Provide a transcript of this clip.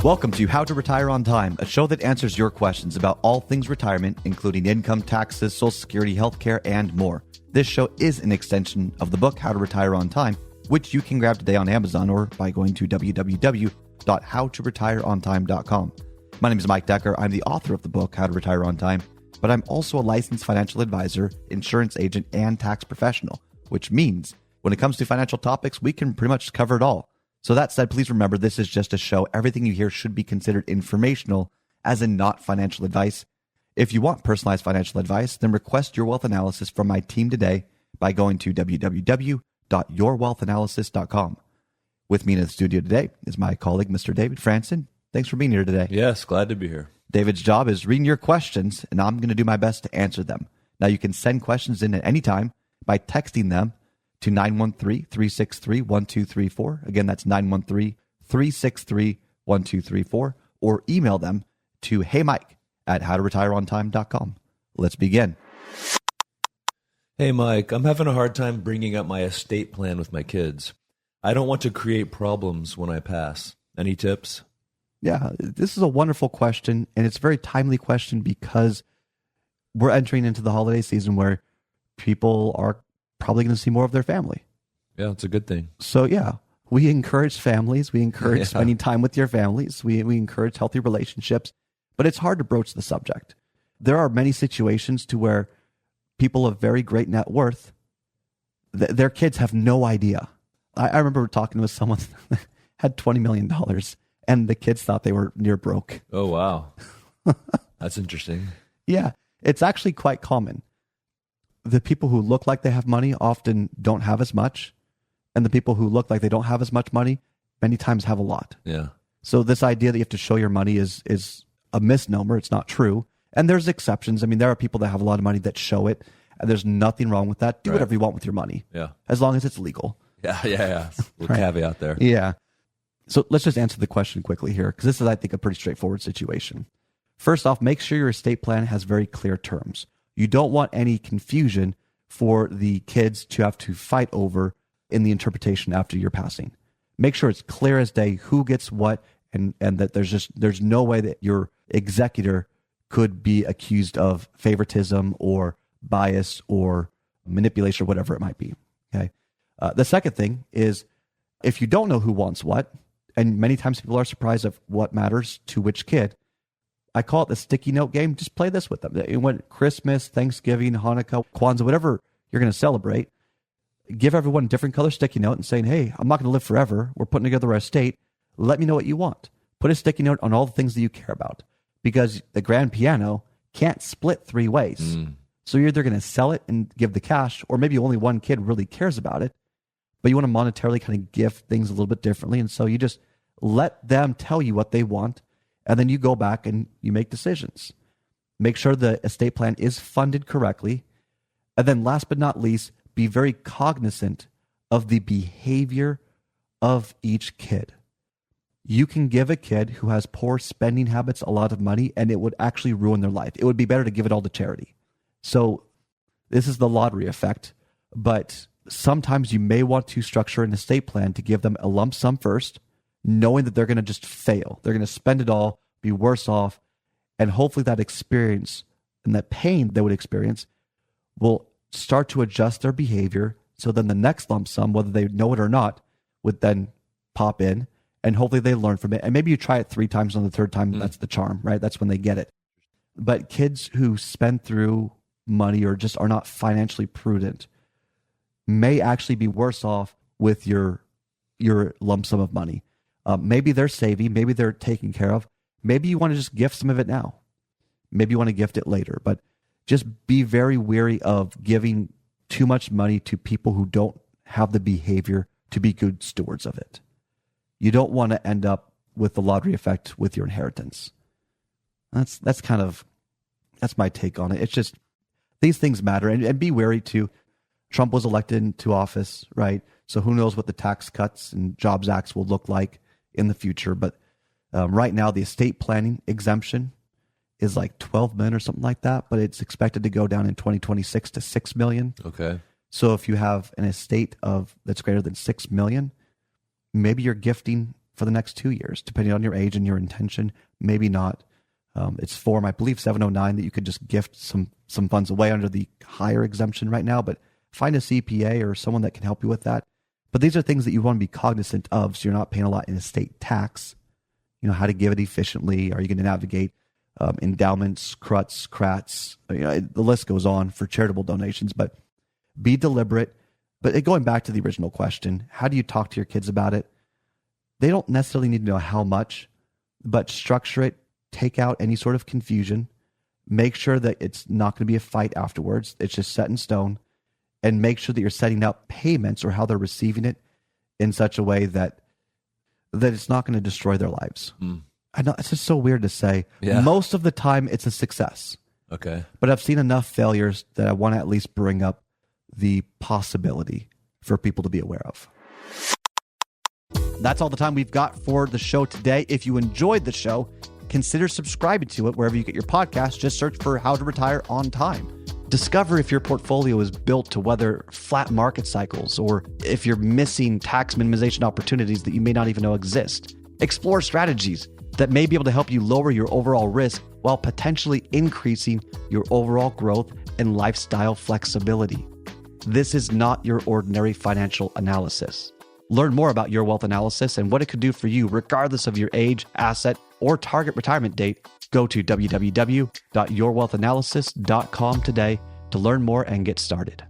Welcome to How to Retire on Time, a show that answers your questions about all things retirement, including income, taxes, Social Security, healthcare, and more. This show is an extension of the book How to Retire on Time, which you can grab today on Amazon or by going to www.howtoretireontime.com. My name is Mike Decker. I'm the author of the book How to Retire on Time, but I'm also a licensed financial advisor, insurance agent, and tax professional, which means when it comes to financial topics, we can pretty much cover it all. So that said, please remember this is just a show. Everything you hear should be considered informational, as in not financial advice. If you want personalized financial advice, then request your wealth analysis from my team today by going to www.yourwealthanalysis.com. With me in the studio today is my colleague, Mr. David Franson. Thanks for being here today. Yes, glad to be here. David's job is reading your questions, and I'm going to do my best to answer them. Now, you can send questions in at any time by texting them to 913-363-1234. Again, that's 913-363-1234. Or email them to heymike@howtoretireontime.com. Let's begin. Hey, Mike, I'm having a hard time bringing up my estate plan with my kids. I don't want to create problems when I pass. Any tips? Yeah, this is a wonderful question, and it's a very timely question because we're entering into the holiday season where people are probably going to see more of their family. Yeah, it's a good thing. So yeah, we encourage families. We encourage spending time with your families. We encourage healthy relationships, but it's hard to broach the subject. There are many situations to where people of very great net worth, their kids have no idea. I remember talking with someone that had $20 million and the kids thought they were near broke. Oh, wow. That's interesting. Yeah, it's actually quite common. The people who look like they have money often don't have as much. And the people who look like they don't have as much money many times have a lot. Yeah. So this idea that you have to show your money is a misnomer. It's not true. And there's exceptions. I mean, there are people that have a lot of money that show it. And there's nothing wrong with that. Do whatever you want with your money. Yeah. As long as it's legal. Yeah. Little caveat there. Yeah. So let's just answer the question quickly here, because this is, I think, a pretty straightforward situation. First off, make sure your estate plan has very clear terms. You don't want any confusion for the kids to have to fight over in the interpretation after your passing. Make sure it's clear as day who gets what, and that there's no way that your executor could be accused of favoritism or bias or manipulation or whatever it might be. Okay. The second thing is, if you don't know who wants what, and many times people are surprised of what matters to which kid, I call it the sticky note game. Just play this with them. When Christmas, Thanksgiving, Hanukkah, Kwanzaa, whatever you're going to celebrate, give everyone a different color sticky note and saying, hey, I'm not going to live forever. We're putting together our estate. Let me know what you want. Put a sticky note on all the things that you care about, because the grand piano can't split three ways. So you're either going to sell it and give the cash, or maybe only one kid really cares about it, but you want to monetarily kind of gift things a little bit differently. And so you just let them tell you what they want, and then you go back and you make decisions. Make sure the estate plan is funded correctly. And then last but not least, be very cognizant of the behavior of each kid. You can give a kid who has poor spending habits a lot of money, and it would actually ruin their life. It would be better to give it all to charity. So this is the lottery effect, but sometimes you may want to structure an estate plan to give them a lump sum first, knowing that they're going to just fail. They're going to spend it all, be worse off, and hopefully that experience and that pain they would experience will start to adjust their behavior. So then the next lump sum, whether they know it or not, would then pop in, and hopefully they learn from it. And maybe you try it 3 times, on the third time, that's the charm, right? That's when they get it. But kids who spend through money or just are not financially prudent may actually be worse off with your lump sum of money. Maybe they're saving, maybe they're taken care of. Maybe you want to just gift some of it now. Maybe you want to gift it later, but just be very wary of giving too much money to people who don't have the behavior to be good stewards of it. You don't want to end up with the lottery effect with your inheritance. That's my take on it. It's just, these things matter, and be wary too. Trump was elected into office, right? So who knows what the tax cuts and Jobs Acts will look like in the future. But right now, the estate planning exemption is like 12 million or something like that, but it's expected to go down in 2026 to 6 million. Okay. So if you have an estate that's greater than 6 million, maybe you're gifting for the next 2 years, depending on your age and your intention. Maybe not. It's Form, I believe, 709 that you could just gift some funds away under the higher exemption right now, but find a CPA or someone that can help you with that. But these are things that you want to be cognizant of so you're not paying a lot in estate tax. You know, how to give it efficiently. Are you going to navigate endowments, CRUTs, CRATs? The list goes on for charitable donations, but be deliberate. But going back to the original question, how do you talk to your kids about it? They don't necessarily need to know how much, but structure it, take out any sort of confusion, make sure that it's not going to be a fight afterwards. It's just set in stone, and make sure that you're setting up payments or how they're receiving it in such a way that it's not going to destroy their lives. I know it's just so weird to say. Yeah. Most of the time it's a success. Okay. But I've seen enough failures that I want to at least bring up the possibility for people to be aware of. That's all the time we've got for the show today. If you enjoyed the show, consider subscribing to it wherever you get your podcast. Just search for How to Retire on Time. Discover if your portfolio is built to weather flat market cycles, or if you're missing tax minimization opportunities that you may not even know exist. Explore strategies that may be able to help you lower your overall risk while potentially increasing your overall growth and lifestyle flexibility. This is not your ordinary financial analysis. Learn more about Your Wealth Analysis and what it could do for you regardless of your age, asset, or target retirement date. Go to www.yourwealthanalysis.com today to learn more and get started.